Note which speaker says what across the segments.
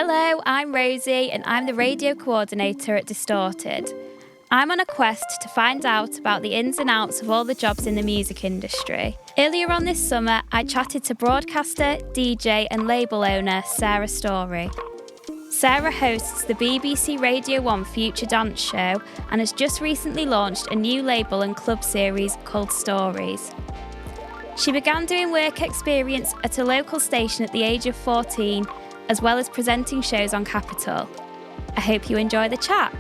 Speaker 1: Hello, I'm Rosie and I'm the radio coordinator at Distorted. I'm on a quest to find out about the ins and outs of all the jobs in the music industry. Earlier on this summer, I chatted to broadcaster, DJ and label owner Sarah Story. Sarah hosts the BBC Radio 1 Future Dance Show and has just recently launched a new label and club series called Stories. She began doing work experience at a local station at the age of 14, as well as presenting shows on Capital. I hope you enjoy the chat.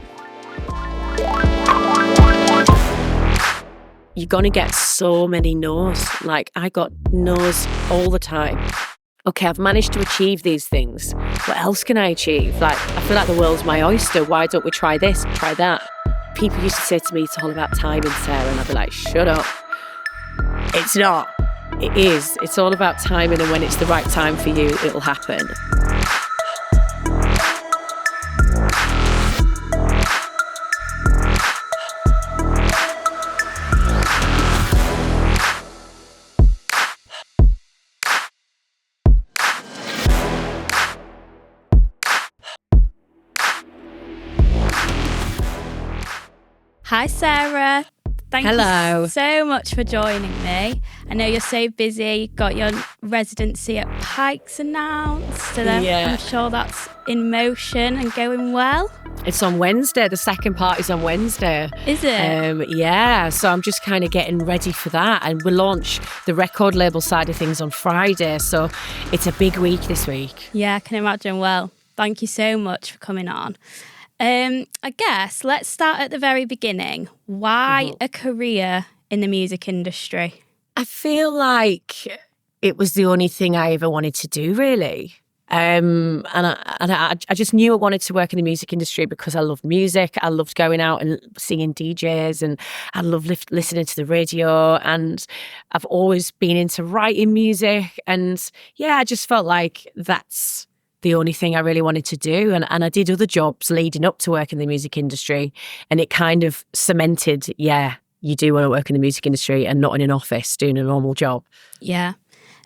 Speaker 2: You're going to get so many no's. Like, I got no's all the time. Okay, I've managed to achieve these things. What else can I achieve? Like, I feel like the world's my oyster. Why don't we try this, try that? People used to say to me, it's all about timing, Sarah. And I'd be like, shut up. It's not. It is. It's all about timing, and when it's the right time for you, it'll happen.
Speaker 1: Hi Sarah, thank
Speaker 2: Hello.
Speaker 1: you so much for joining me. I know you're so busy, you've got your residency at Pikes announced, so I'm sure that's in motion and going well.
Speaker 2: It's on Wednesday, the second part is on Wednesday.
Speaker 1: Is it?
Speaker 2: Yeah, so I'm just kind of getting ready for that, and we'll launch the record label side of things on Friday, so it's a big week this week.
Speaker 1: Yeah, I can imagine. Well, thank you so much for coming on. I guess let's start at the very beginning. Why a career in the music industry?
Speaker 2: I feel like it was the only thing I ever wanted to do, really. And I just knew I wanted to work in the music industry because I loved music. I loved going out and seeing DJs, and I loved listening to the radio. And I've always been into writing music. And yeah, I just felt like that's the only thing I really wanted to do. And I did other jobs leading up to work in the music industry. And it kind of cemented, you do want to work in the music industry and not in an office doing a normal job.
Speaker 1: Yeah.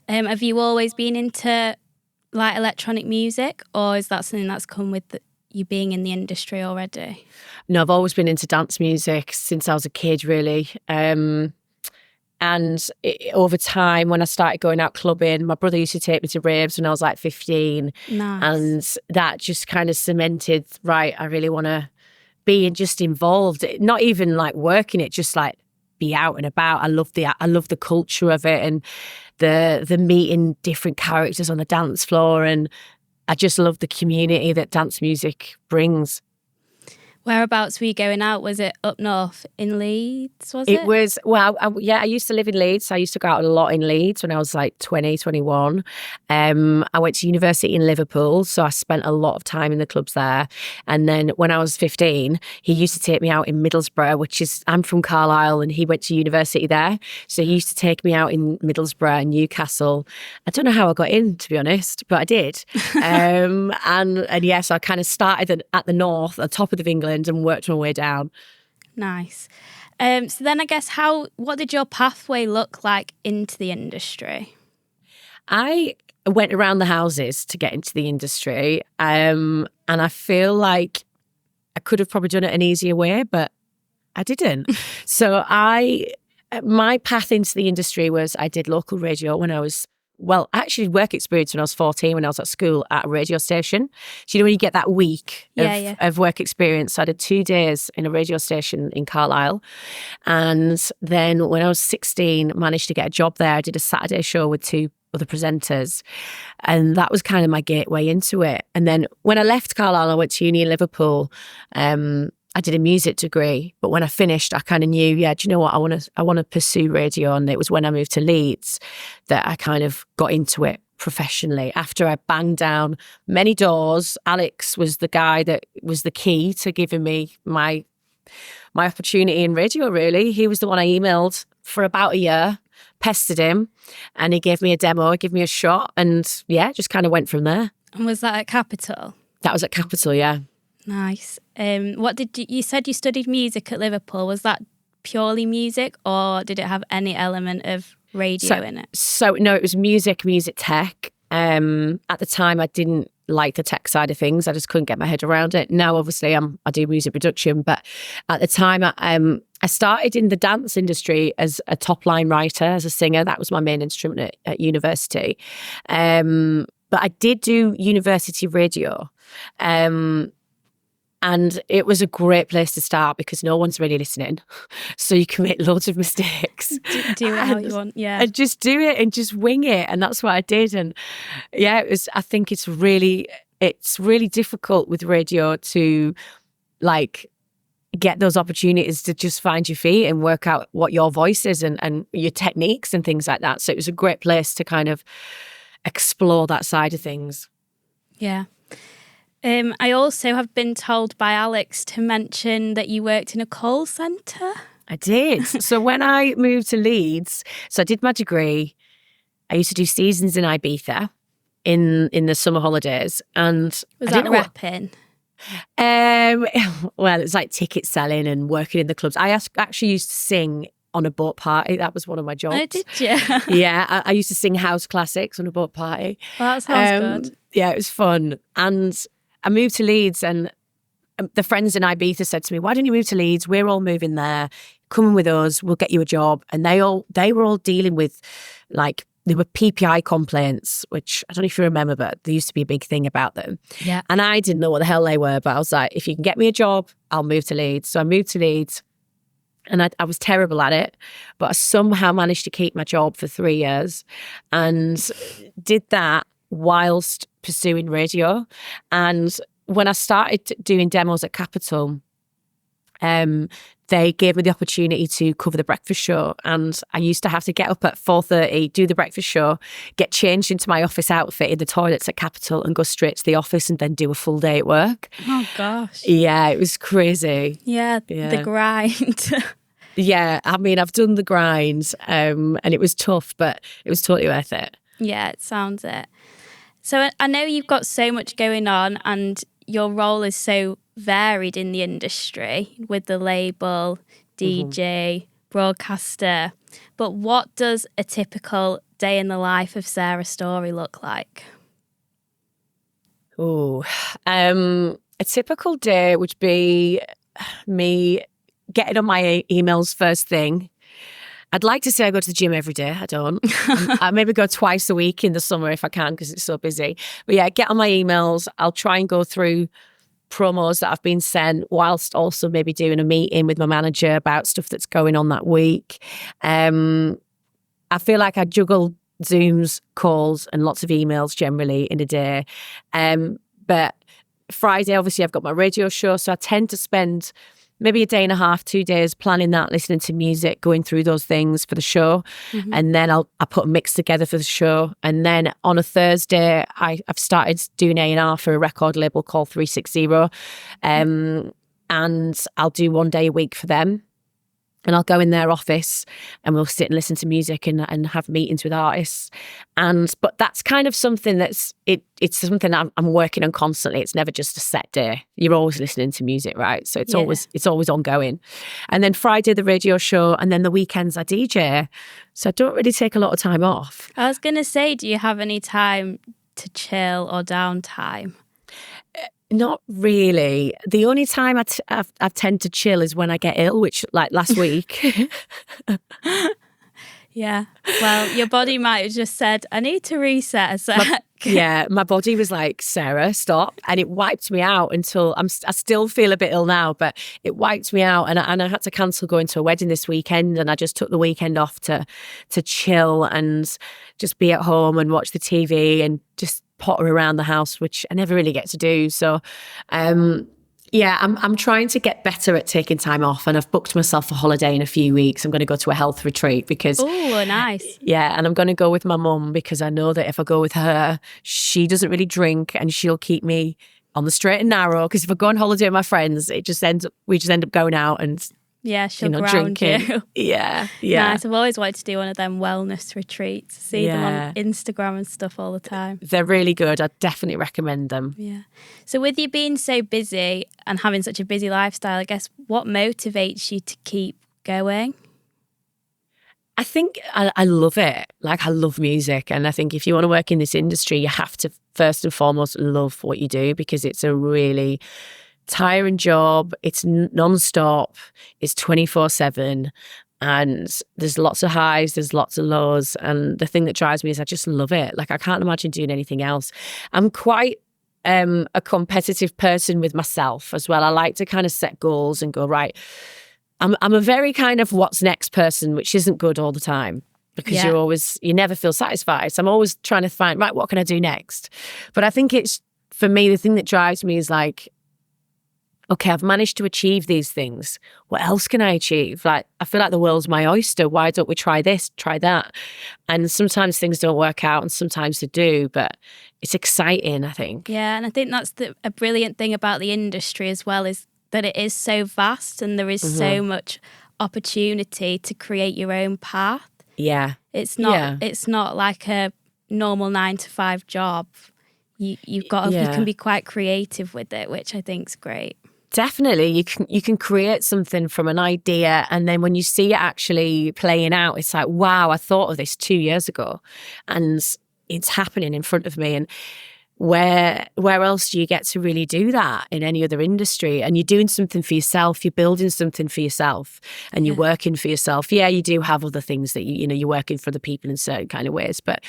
Speaker 1: Have you always been into like electronic music, or is that something that's come with you being in the industry already?
Speaker 2: No, I've always been into dance music since I was a kid, really. And over time, when I started going out clubbing, my brother used to take me to raves when I was like 15.
Speaker 1: Nice.
Speaker 2: And that just kind of cemented, right, I really want to be just involved. Not even like working it, just like be out and about. I love the culture of it, and the meeting different characters on the dance floor. And I just love the community that dance music brings.
Speaker 1: Whereabouts were you going out? Was it up north in Leeds, was it?
Speaker 2: It was, well, I used to live in Leeds. So I used to go out a lot in Leeds when I was like 20, 21. I went to university in Liverpool, so I spent a lot of time in the clubs there. And then when I was 15, he used to take me out in Middlesbrough, I'm from Carlisle, and he went to university there. So he used to take me out in Middlesbrough and Newcastle. I don't know how I got in, to be honest, but I did. And yes, I kind of started at the north, at the top of England, and worked my way down.
Speaker 1: Nice. So then I guess what did your pathway look like into the industry?
Speaker 2: I went around the houses to get into the industry, and I feel like I could have probably done it an easier way, but I didn't. So my path into the industry was I did local radio when I was, actually work experience when I was 14, when I was at school at a radio station. So, when you get that week of work experience, so I did 2 days in a radio station in Carlisle. And then when I was 16, managed to get a job there. I did a Saturday show with 2 other presenters. And that was kind of my gateway into it. And then when I left Carlisle, I went to uni in Liverpool. I did a music degree, but when I finished, I kind of knew, do you know what? I want to pursue radio. And it was when I moved to Leeds that I kind of got into it professionally. After I banged down many doors, Alex was the guy that was the key to giving me my opportunity in radio, really. He was the one I emailed for about a year, pestered him, and he gave me a demo, gave me a shot, and just kind of went from there.
Speaker 1: And was that at Capital?
Speaker 2: That was at Capital, yeah.
Speaker 1: Nice. What did you said you studied music at Liverpool? Was that purely music, or did it have any element of radio in it?
Speaker 2: So no, it was music tech. At the time, I didn't like the tech side of things. I just couldn't get my head around it. Now, obviously, I do music production, but at the time, I started in the dance industry as a top line writer, as a singer. That was my main instrument at university. But I did do university radio. And it was a great place to start because no one's really listening. So you can make loads of mistakes.
Speaker 1: Do it how you want, yeah.
Speaker 2: And just do it and just wing it. And that's what I did. And yeah, I think it's really difficult with radio to like get those opportunities to just find your feet and work out what your voice is and your techniques and things like that. So it was a great place to kind of explore that side of things.
Speaker 1: Yeah. I also have been told by Alex to mention that you worked in a call centre.
Speaker 2: I did. So when I moved to Leeds, so I did my degree. I used to do seasons in Ibiza in the summer holidays. And
Speaker 1: was that rapping?
Speaker 2: Well, it's like ticket selling and working in the clubs. I actually used to sing on a boat party. That was one of my jobs.
Speaker 1: Oh, did you?
Speaker 2: Yeah, I used to sing house classics on a boat party.
Speaker 1: Well, that sounds good.
Speaker 2: Yeah, it was fun. And I moved to Leeds and the friends in Ibiza said to me, why don't you move to Leeds? We're all moving there. Come in with us. We'll get you a job. And they were all dealing with like, there were PPI complaints, which I don't know if you remember, but there used to be a big thing about them.
Speaker 1: Yeah.
Speaker 2: And I didn't know what the hell they were, but I was like, if you can get me a job, I'll move to Leeds. So I moved to Leeds and I was terrible at it, but I somehow managed to keep my job for 3 years and did that whilst pursuing radio. And when I started doing demos at Capital, they gave me the opportunity to cover the breakfast show. And I used to have to get up at 4:30, do the breakfast show, get changed into my office outfit in the toilets at Capital and go straight to the office and then do a full day at work.
Speaker 1: Oh, gosh.
Speaker 2: Yeah, it was crazy.
Speaker 1: Yeah. The grind.
Speaker 2: Yeah, I mean, I've done the grind and it was tough, but it was totally worth it.
Speaker 1: Yeah, it sounds it. So I know you've got so much going on and your role is so varied in the industry with the label, DJ, broadcaster. But what does a typical day in the life of Sarah Story look like?
Speaker 2: Oh, a typical day would be me getting on my emails first thing. I'd like to say I go to the gym every day. I don't. I maybe go twice a week in the summer if I can because it's so busy. But yeah, get on my emails. I'll try and go through promos that have been sent whilst also maybe doing a meeting with my manager about stuff that's going on that week. I feel like I juggle Zooms, calls and lots of emails generally in a day. But Friday, obviously, I've got my radio show. So I tend to spend maybe a day and a half, 2 days planning that, listening to music, going through those things for the show. And then I put a mix together for the show. And then on a Thursday, I've started doing A&R for a record label called 360. And I'll do 1 day a week for them. And I'll go in their office and we'll sit and listen to music and have meetings with artists. But that's kind of something it's something I'm working on constantly. It's never just a set day. You're always listening to music, right? So it's always ongoing. And then Friday, the radio show, and then the weekends I DJ. So I don't really take a lot of time off.
Speaker 1: I was going to say, do you have any time to chill or downtime?
Speaker 2: Not really. The only time I tend to chill is when I get ill, which like last week.
Speaker 1: Yeah. Well, your body might have just said, I need to reset a sec.
Speaker 2: My body was like, Sarah, stop. And it wiped me out until I still feel a bit ill now, but it wiped me out. And I had to cancel going to a wedding this weekend. And I just took the weekend off to chill and just be at home and watch the TV and just potter around the house, which I never really get to do. So, I'm trying to get better at taking time off, and I've booked myself a holiday in a few weeks. I'm going to go to a health retreat because...
Speaker 1: Oh, nice.
Speaker 2: Yeah, and I'm going to go with my mum because I know that if I go with her, she doesn't really drink and she'll keep me on the straight and narrow, because if I go on holiday with my friends, we just end up going out and...
Speaker 1: Yeah, she'll ground
Speaker 2: drinking.
Speaker 1: you.
Speaker 2: Yeah.
Speaker 1: Nice. I've always wanted to do one of them wellness retreats. See them on Instagram and stuff all the time.
Speaker 2: They're really good. I definitely recommend them.
Speaker 1: Yeah. So with you being so busy and having such a busy lifestyle, I guess what motivates you to keep going?
Speaker 2: I think I love it. Like, I love music. And I think if you want to work in this industry, you have to first and foremost love what you do, because it's a really tiring job. It's non-stop. It's 24/7. And there's lots of highs, there's lots of lows. And the thing that drives me is I just love it. Like, I can't imagine doing anything else. I'm quite a competitive person with myself as well. I like to kind of set goals and go, right, I'm a very kind of what's next person, which isn't good all the time, because you never feel satisfied. So I'm always trying to find, right, what can I do next? But I think it's, for me, the thing that drives me is like, okay, I've managed to achieve these things. What else can I achieve? Like, I feel like the world's my oyster. Why don't we try this, try that? And sometimes things don't work out and sometimes they do, but it's exciting, I think.
Speaker 1: Yeah, and I think that's a brilliant thing about the industry as well, is that it is so vast and there is so much opportunity to create your own path.
Speaker 2: Yeah.
Speaker 1: It's not like a normal 9-to-5 job. You can be quite creative with it, which I think is great.
Speaker 2: Definitely. You can create something from an idea, and then when you see it actually playing out, it's like, wow, I thought of this 2 years ago and it's happening in front of me. And where else do you get to really do that in any other industry? And you're doing something for yourself, you're building something for yourself, and you're working for yourself. Yeah, you do have other things that you're working for the people in certain kind of ways, but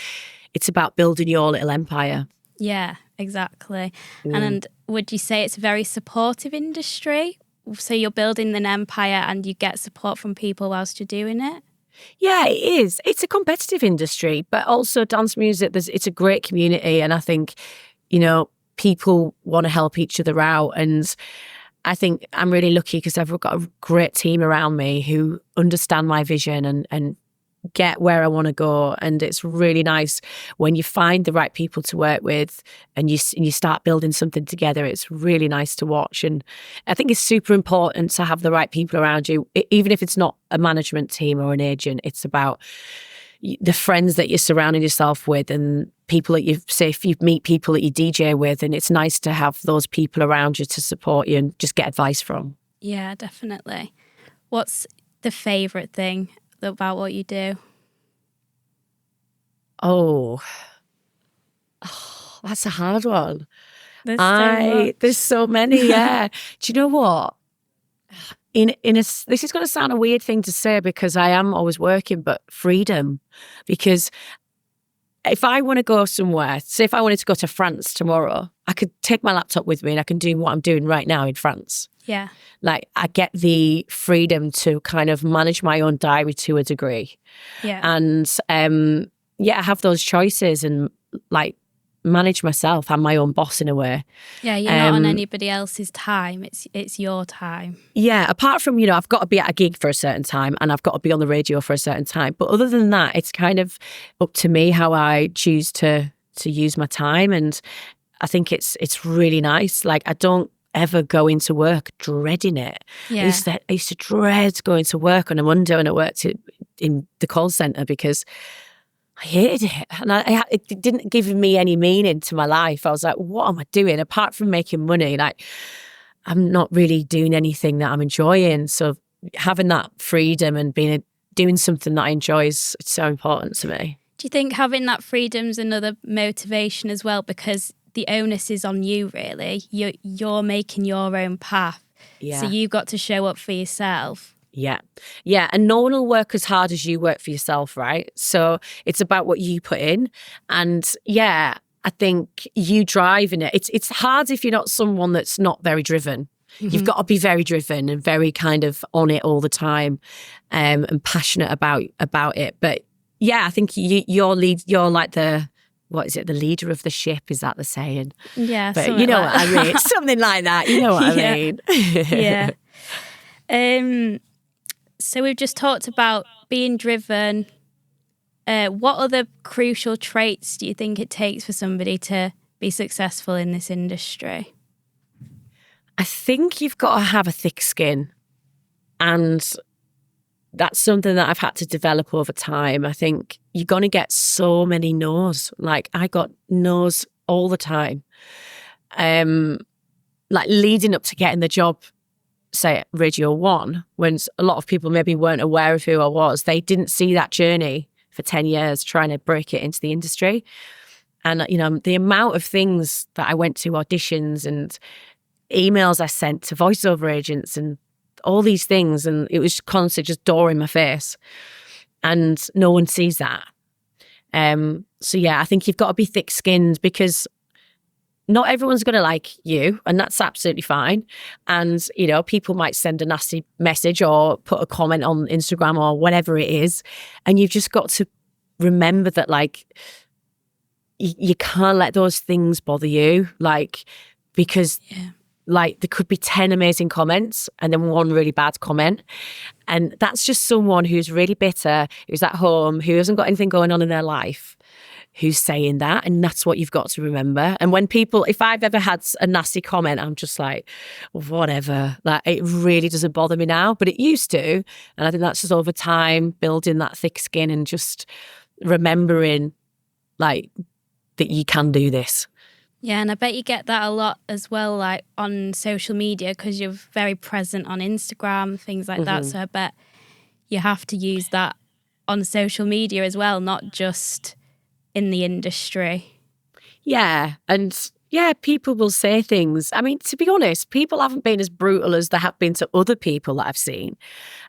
Speaker 2: it's about building your little empire.
Speaker 1: Yeah, exactly. And would you say it's a very supportive industry? So you're building an empire and you get support from people whilst you're doing it?
Speaker 2: Yeah, it is. It's a competitive industry, but also dance music, it's a great community. And I think, people want to help each other out. And I think I'm really lucky because I've got a great team around me who understand my vision and get where I want to go. And it's really nice when you find the right people to work with and you start building something together. It's really nice to watch. And I think it's super important to have the right people around you, even if it's not a management team or an agent. It's about the friends that you're surrounding yourself with and people that if you meet people that you DJ with, and it's nice to have those people around you to support you and just get advice from.
Speaker 1: Yeah, definitely. What's the favourite thing about what you do?
Speaker 2: Oh, that's a hard one.
Speaker 1: There's
Speaker 2: so many. Yeah. Do you know what? This is going to sound a weird thing to say because I am always working, but freedom. Because if I want to go somewhere, say if I wanted to go to France tomorrow, I could take my laptop with me and I can do what I'm doing right now in France.
Speaker 1: Yeah.
Speaker 2: Like, I get the freedom to kind of manage my own diary to a degree.
Speaker 1: Yeah.
Speaker 2: And I have those choices and like manage myself. I'm my own boss in a way.
Speaker 1: Yeah, you're not on anybody else's time. It's your time.
Speaker 2: Yeah, apart from, I've got to be at a gig for a certain time and I've got to be on the radio for a certain time. But other than that, it's kind of up to me how I choose to use my time. And I think it's really nice. Like, I don't ever go into work dreading it.
Speaker 1: Yeah.
Speaker 2: I used to dread going to work on a Monday when I worked in the call centre because I hated it. And it didn't give me any meaning to my life. I was like, what am I doing? Apart from making money, like, I'm not really doing anything that I'm enjoying. So having that freedom and doing something that I enjoy is so important to me.
Speaker 1: Do you think having that freedom's another motivation as well? Because the onus is on you, really. You're making your own path.
Speaker 2: Yeah.
Speaker 1: So you've got to show up for yourself.
Speaker 2: Yeah. Yeah. And no one will work as hard as you work for yourself, right? So it's about what you put in. And yeah, I think you driving it. It's hard if you're not someone that's not very driven. Mm-hmm. You've got to be very driven and very kind of on it all the time, and passionate about it. But yeah, I think you're like the leader of the ship? Is that the saying?
Speaker 1: Yeah.
Speaker 2: But you know what I mean. Something like that. You know what I mean.
Speaker 1: Yeah. So we've just talked about being driven. What other crucial traits do you think it takes for somebody to be successful in this industry?
Speaker 2: I think you've got to have a thick skin. And that's something that I've had to develop over time. I think you're going to get so many no's. Like, I got no's all the time. Like, leading up to getting the job say, Radio 1, when a lot of people maybe weren't aware of who I was, they didn't see that journey for 10 years trying to break it into the industry. And, you know, the amount of things that I went to, auditions and emails I sent to voiceover agents and all these things, and it was constantly just door in my face. And no one sees that. So yeah, I think you've got to be thick-skinned, because not everyone's going to like you, and that's absolutely fine. And, you know, people might send a nasty message or put a comment on Instagram or whatever it is. And you've just got to remember that, like, you can't let those things bother you, like, because like there could be 10 amazing comments and then one really bad comment. And that's just someone who's really bitter, who's at home, who hasn't got anything going on in their life, who's saying that. And that's what you've got to remember. And when people, if I've ever had a nasty comment, I'm just like, whatever. Like, it really doesn't bother me now, but it used to. And I think that's just over time, building that thick skin and just remembering, like, that you can do this.
Speaker 1: Yeah, and I bet you get that a lot as well, like on social media, because you're very present on Instagram, things like that. So I bet you have to use that on social media as well, not just in the industry.
Speaker 2: Yeah, and yeah, people will say things. I mean, to be honest, people haven't been as brutal as they have been to other people that I've seen.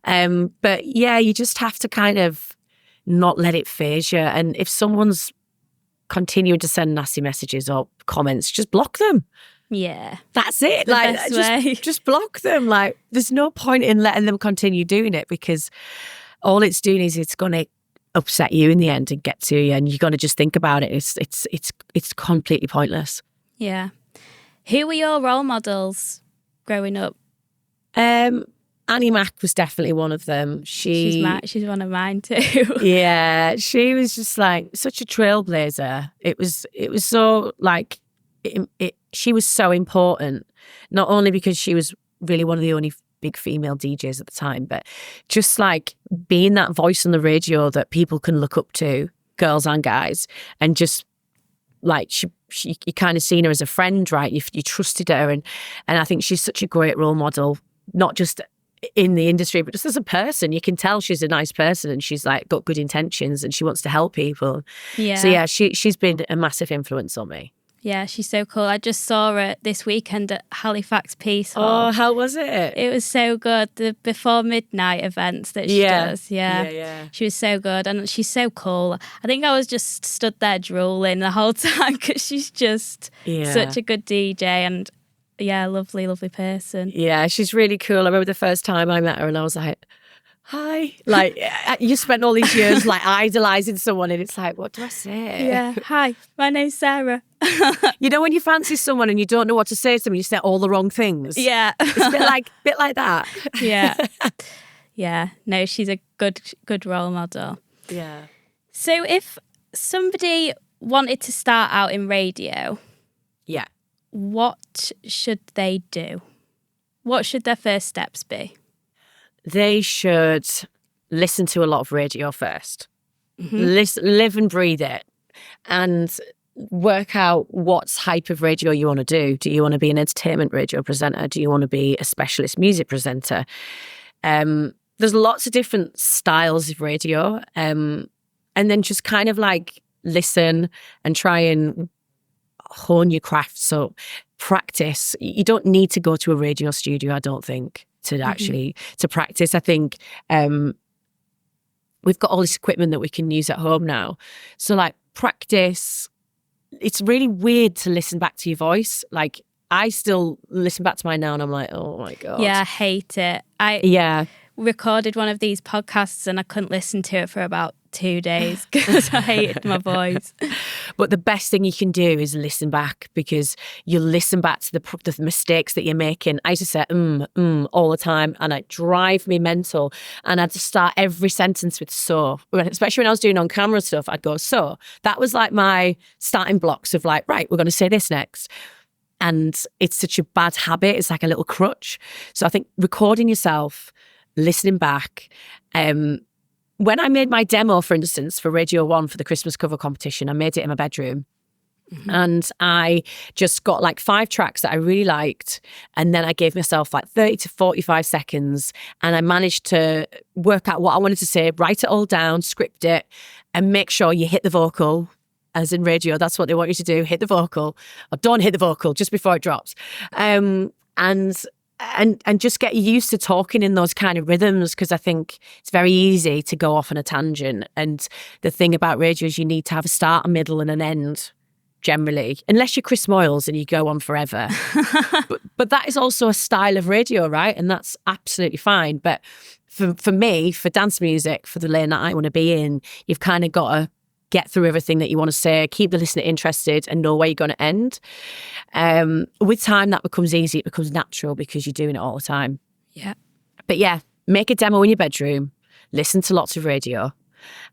Speaker 2: But yeah, you just have to kind of not let it faze you. And if someone's continuing to send nasty messages or comments, just block them.
Speaker 1: Yeah,
Speaker 2: that's it.
Speaker 1: The
Speaker 2: like,
Speaker 1: best way.
Speaker 2: Just block them. Like, there's no point in letting them continue doing it, because all it's doing is it's going to upset you in the end and get to you, and you're going to just think about it. It's completely pointless.
Speaker 1: Yeah. Who were your role models growing up?
Speaker 2: Annie Mac was definitely one of them.
Speaker 1: She's one of mine too.
Speaker 2: Yeah, she was just like such a trailblazer. It was so like she was so important, not only because she was really one of the only big female DJs at the time, but just like being that voice on the radio that people can look up to, girls and guys, and just like she you kind of seen her as a friend, right? You trusted her, and I think she's such a great role model, not just in the industry, but just as a person. You can tell she's a nice person, and she's like got good intentions, and she wants to help people.
Speaker 1: Yeah.
Speaker 2: So yeah, she's been a massive influence on me.
Speaker 1: Yeah, she's so cool. I just saw her this weekend at Halifax Peace Hall.
Speaker 2: Oh, how was it?
Speaker 1: It was so good. The before midnight events that she does. Yeah. She was so good, and she's so cool. I think I was just stood there drooling the whole time, because she's just such a good DJ, and yeah, lovely, lovely person. Yeah,
Speaker 2: she's really cool. I remember the first time I met her and I was like, hi. Like, you spent all these years like idolising someone, and it's like, what do I say?
Speaker 1: Yeah, hi, my name's Sarah.
Speaker 2: You know when you fancy someone and you don't know what to say to them, you say all the wrong things?
Speaker 1: Yeah.
Speaker 2: It's a bit like that.
Speaker 1: Yeah. Yeah. No, she's a good role model.
Speaker 2: Yeah.
Speaker 1: So if somebody wanted to start out in radio, what should they do? What should their first steps be?
Speaker 2: They should listen to a lot of radio first. Live and breathe it, and work out what type of radio you want to do. Do you want to be an entertainment radio presenter? Do you want to be a specialist music presenter? There's lots of different styles of radio, and then just kind of like listen and try and hone your craft. So practice. You don't need to go to a radio studio, I don't think, to actually to practice. I think we've got all this equipment that we can use at home now. So like practice. It's really weird to listen back to your voice. Like, I still listen back to mine now and I'm like, oh my God.
Speaker 1: Yeah, I hate it. I recorded one of these podcasts and I couldn't listen to it for about 2 days because I hated my voice.
Speaker 2: But the best thing you can do is listen back, because you listen back to the mistakes that you're making. I used to say all the time, and it drive me mental. And I'd just start every sentence with so. Especially when I was doing on camera stuff, I'd go so. That was like my starting blocks of like, right, we're going to say this next. And it's such a bad habit. It's like a little crutch. So I think recording yourself, listening back. When I made my demo, for instance, for Radio 1 for the Christmas cover competition, I made it in my bedroom. And I just got like 5 tracks that I really liked. And then I gave myself like 30 to 45 seconds. And I managed to work out what I wanted to say, write it all down, script it, and make sure you hit the vocal. As in radio, that's what they want you to do, hit the vocal. Or don't hit the vocal just before it drops. And just get used to talking in those kind of rhythms, because I think it's very easy to go off on a tangent. And the thing about radio is you need to have a start, a middle, and an end. Generally, unless you're Chris Moyles and you go on forever. but that is also a style of radio, right? And that's absolutely fine. But for me, for dance music, for the lane that I want to be in, you've kind of got to get through everything that you want to say, keep the listener interested and know where you're going to end. With time, that becomes easy. It becomes natural because you're doing it all the time.
Speaker 1: Yeah.
Speaker 2: But yeah, make a demo in your bedroom, listen to lots of radio.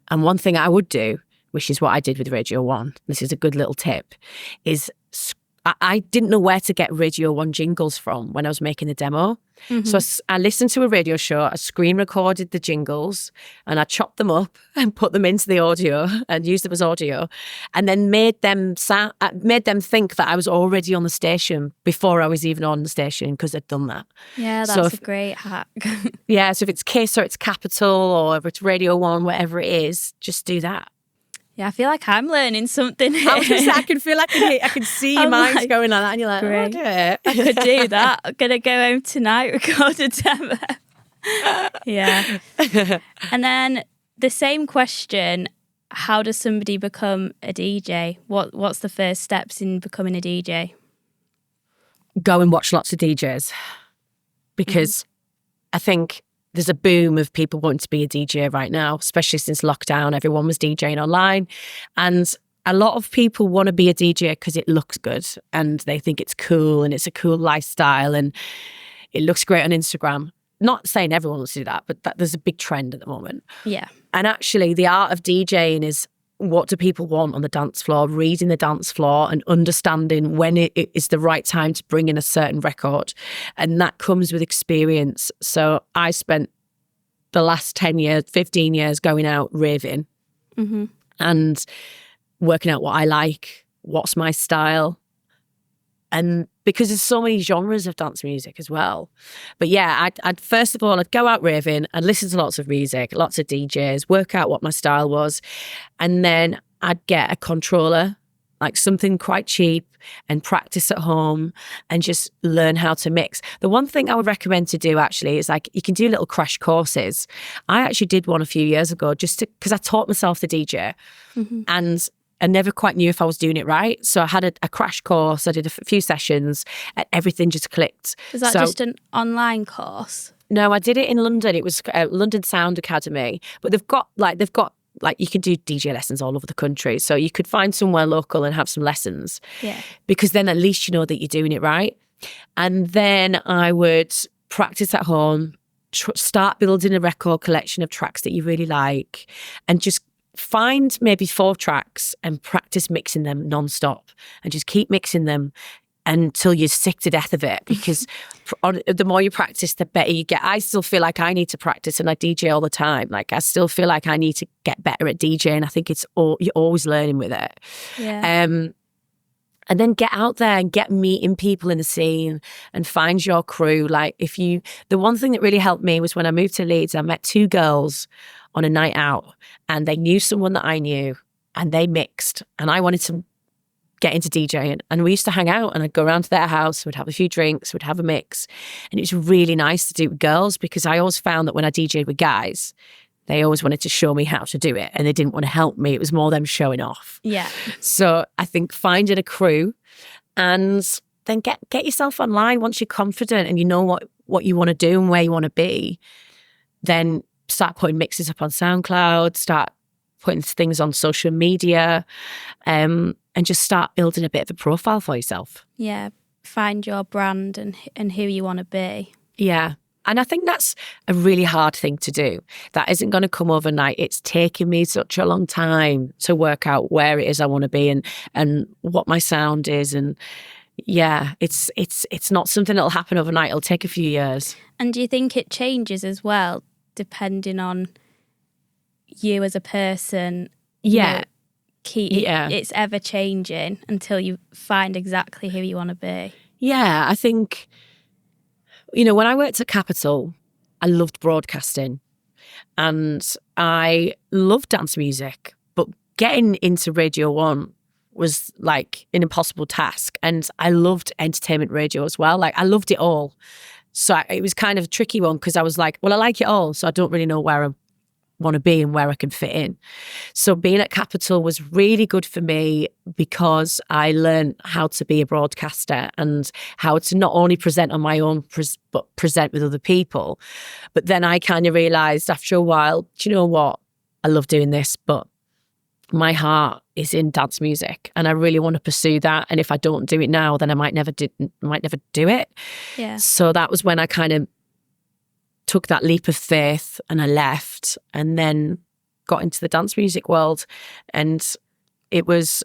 Speaker 2: And one thing I would do, which is what I did with Radio 1, this is a good little tip, is I didn't know where to get Radio 1 jingles from when I was making the demo. So I listened to a radio show, I screen recorded the jingles, and I chopped them up and put them into the audio and used them as audio, and then made them think that I was already on the station before I was even on the station, because I'd done that.
Speaker 1: Yeah, that's a great hack.
Speaker 2: Yeah, so if it's Kiss or it's Capital or if it's Radio 1, whatever it is, just do that.
Speaker 1: Yeah, I feel like I'm learning something here.
Speaker 2: I was just, I can feel like I can see your mind going like that, and you're like, oh, I'll do it.
Speaker 1: I could do that. I'm going to go home tonight, record a demo. Yeah. And then the same question, how does somebody become a DJ? What's the first steps in becoming a DJ?
Speaker 2: Go and watch lots of DJs, because I think there's a boom of people wanting to be a DJ right now, especially since lockdown. Everyone was DJing online. And a lot of people want to be a DJ because it looks good and they think it's cool and it's a cool lifestyle and it looks great on Instagram. Not saying everyone wants to do that, but there's a big trend at the moment.
Speaker 1: Yeah.
Speaker 2: And actually, the art of DJing is, what do people want on the dance floor, reading the dance floor and understanding when it is the right time to bring in a certain record. And that comes with experience. So I spent the last 10 years, 15 years going out raving and working out what I like, what's my style. And because there's so many genres of dance music as well. But yeah, I'd first of all, I'd go out raving, I'd listen to lots of music, lots of DJs, work out what my style was. And then I'd get a controller, like something quite cheap, and practice at home and just learn how to mix. The one thing I would recommend to do actually is, like, you can do little crash courses. I actually did one a few years ago because I taught myself to DJ and I never quite knew if I was doing it right. So I had a crash course, I did a few sessions, and everything just clicked.
Speaker 1: Was that just an online course?
Speaker 2: No, I did it in London. It was London Sound Academy. But they've got you can do DJ lessons all over the country. So you could find somewhere local and have some lessons.
Speaker 1: Yeah.
Speaker 2: Because then at least you know that you're doing it right. And then I would practice at home, start building a record collection of tracks that you really like, and just find maybe 4 tracks and practice mixing them non-stop and just keep mixing them until you're sick to death of it, because the more you practice, the better you get. I still feel like I need to practice, and I DJ all the time. Like, I still feel like I need to get better at DJing. I think you're always learning with it.
Speaker 1: Yeah.
Speaker 2: And then get out there and get meeting people in the scene and find your crew. Like, the one thing that really helped me was when I moved to Leeds, I met 2 girls on a night out, and they knew someone that I knew, and they mixed, and I wanted to get into DJing, and we used to hang out, and I'd go around to their house, we'd have a few drinks, we'd have a mix, and it was really nice to do with girls, because I always found that when I DJed with guys, they always wanted to show me how to do it, and they didn't want to help me. It was more them showing off.
Speaker 1: Yeah.
Speaker 2: So I think finding a crew, and then get yourself online once you're confident and you know what you want to do and where you want to be. Then start putting mixes up on SoundCloud, start putting things on social media, and just start building a bit of a profile for yourself.
Speaker 1: Yeah, find your brand and who you want to be.
Speaker 2: Yeah. And I think that's a really hard thing to do. That isn't going to come overnight. It's taken me such a long time to work out where it is I want to be and what my sound is. And yeah, it's not something that'll happen overnight. It'll take a few years.
Speaker 1: And do you think it changes as well, depending on you as a person?
Speaker 2: Yeah.
Speaker 1: it's ever changing until you find exactly who you want to be.
Speaker 2: Yeah, I think, when I worked at Capital, I loved broadcasting and I loved dance music, but getting into Radio 1 was like an impossible task. And I loved entertainment radio as well. Like I loved it all. So it was kind of a tricky one because I was like, well, I like it all. So I don't really know where I want to be and where I can fit in. So being at Capital was really good for me because I learned how to be a broadcaster and how to not only present on my own, but present with other people. But then I kind of realised after a while, do you know what? I love doing this, but my heart is in dance music and I really want to pursue that. And if I don't do it now, then I might never do it.
Speaker 1: Yeah.
Speaker 2: So that was when I kind of took that leap of faith and I left and then got into the dance music world. And it was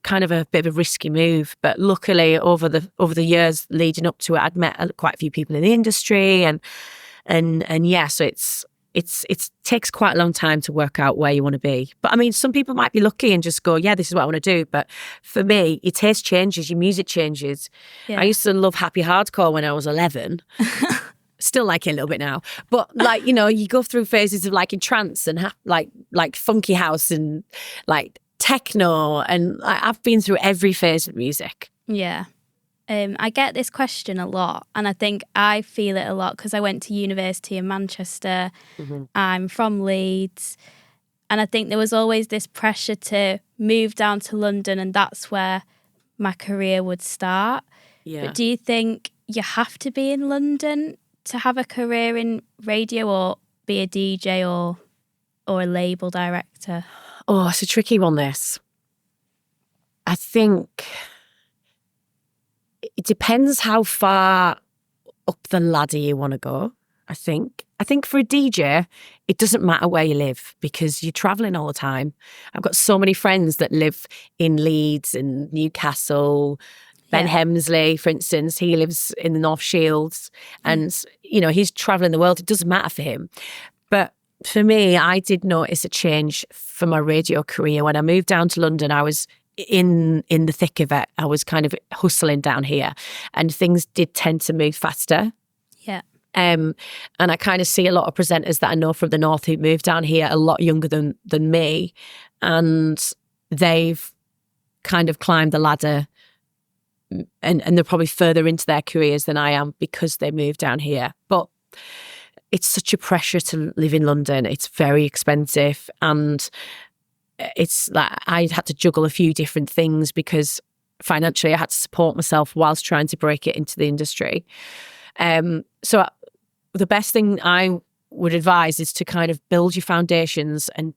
Speaker 2: kind of a bit of a risky move. But luckily over the years leading up to it, I'd met quite a few people in the industry and yeah, so it takes quite a long time to work out where you want to be. But I mean, some people might be lucky and just go, yeah, this is what I want to do. But for me, your taste changes, your music changes. Yeah. I used to love happy hardcore when I was 11. Still like it a little bit now. But like, you go through phases of like in trance and like funky house and like techno. And I've been through every phase of music.
Speaker 1: Yeah. I get this question a lot, and I think I feel it a lot because I went to university in Manchester. Mm-hmm. I'm from Leeds, and I think there was always this pressure to move down to London, and that's where my career would start. Yeah. But do you think you have to be in London to have a career in radio or be a DJ or a label director?
Speaker 2: Oh, it's a tricky one, this. I think it depends how far up the ladder you want to go, I think. I think for a DJ, it doesn't matter where you live because you're travelling all the time. I've got so many friends that live in Leeds and Newcastle. Ben Hemsley, for instance, he lives in the North Shields and, he's travelling the world. It doesn't matter for him. But for me, I did notice a change for my radio career. When I moved down to London, I was in the thick of it. I was kind of hustling down here and things did tend to move faster.
Speaker 1: Yeah.
Speaker 2: And I kind of see a lot of presenters that I know from the North who moved down here a lot younger than me. And they've kind of climbed the ladder and they're probably further into their careers than I am because they moved down here. But it's such a pressure to live in London. It's very expensive and it's like I had to juggle a few different things because financially I had to support myself whilst trying to break it into the industry. So the best thing I would advise is to kind of build your foundations and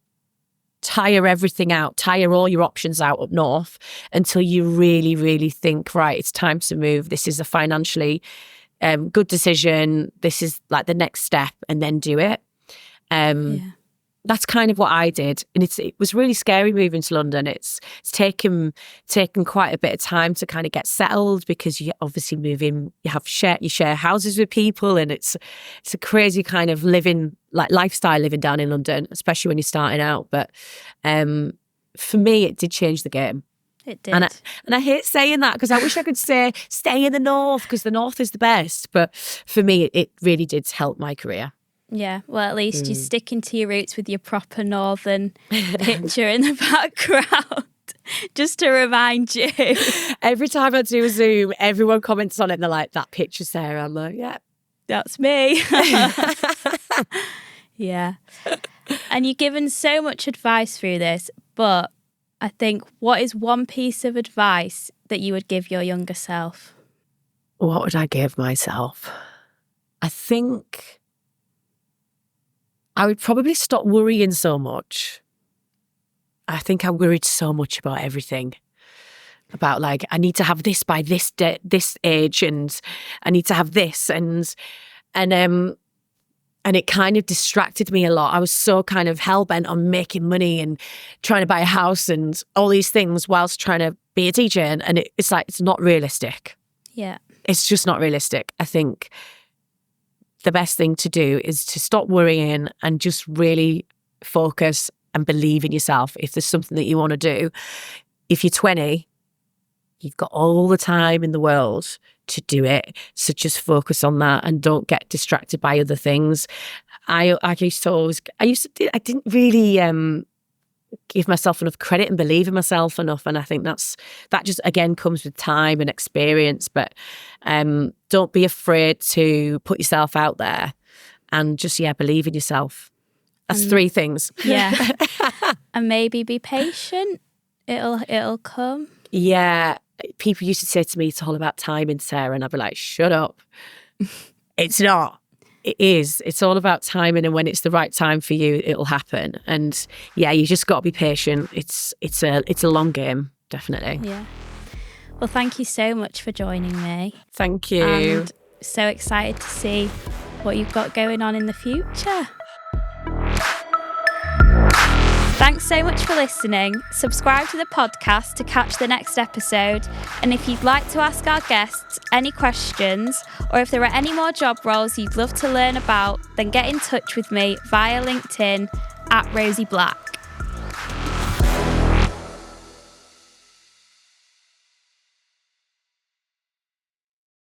Speaker 2: tire everything out, tire all your options out up north until you really, really think, right, it's time to move. This is a financially good decision. This is like the next step and then do it. That's kind of what I did. And it was really scary moving to London. It's taken quite a bit of time to kind of get settled because you obviously move in, you share houses with people and it's a crazy kind of lifestyle living down in London, especially when you're starting out. But for me, it did change the game.
Speaker 1: It did.
Speaker 2: And I hate saying that because I wish I could say stay in the North because the North is the best. But for me, it really did help my career.
Speaker 1: Yeah, well, at least you're sticking to your roots with your proper northern picture in the background, just to remind you.
Speaker 2: Every time I do a Zoom, everyone comments on it and they're like, that picture's there. I'm like, yeah.
Speaker 1: That's me. Yeah. And you've given so much advice through this, but I think what is one piece of advice that you would give your younger self?
Speaker 2: What would I give myself? I think I would probably stop worrying so much. I think I worried so much about everything. About like, I need to have this by this age and I need to have this and it kind of distracted me a lot. I was so kind of hell-bent on making money and trying to buy a house and all these things whilst trying to be a DJ and it's like, it's not realistic.
Speaker 1: Yeah.
Speaker 2: It's just not realistic. I think the best thing to do is to stop worrying and just really focus and believe in yourself. If there's something that you want to do, if you're 20, you've got all the time in the world to do it. So just focus on that and don't get distracted by other things. I didn't really give myself enough credit and believe in myself enough. And I think that just, again, comes with time and experience. But don't be afraid to put yourself out there and just, believe in yourself. That's 3 things.
Speaker 1: Yeah. And maybe be patient. It'll come.
Speaker 2: Yeah. People used to say to me, it's all about timing, Sarah. And I'd be like, shut up. It's not. It is. It's all about timing. And when it's the right time for you, it'll happen. And you just got to be patient. It's a long game, definitely.
Speaker 1: Yeah. Well, thank you so much for joining me.
Speaker 2: Thank you.
Speaker 1: And so excited to see what you've got going on in the future. Thanks so much for listening. Subscribe to the podcast to catch the next episode. And if you'd like to ask our guests any questions, or if there are any more job roles you'd love to learn about, then get in touch with me via LinkedIn @Rosie Black.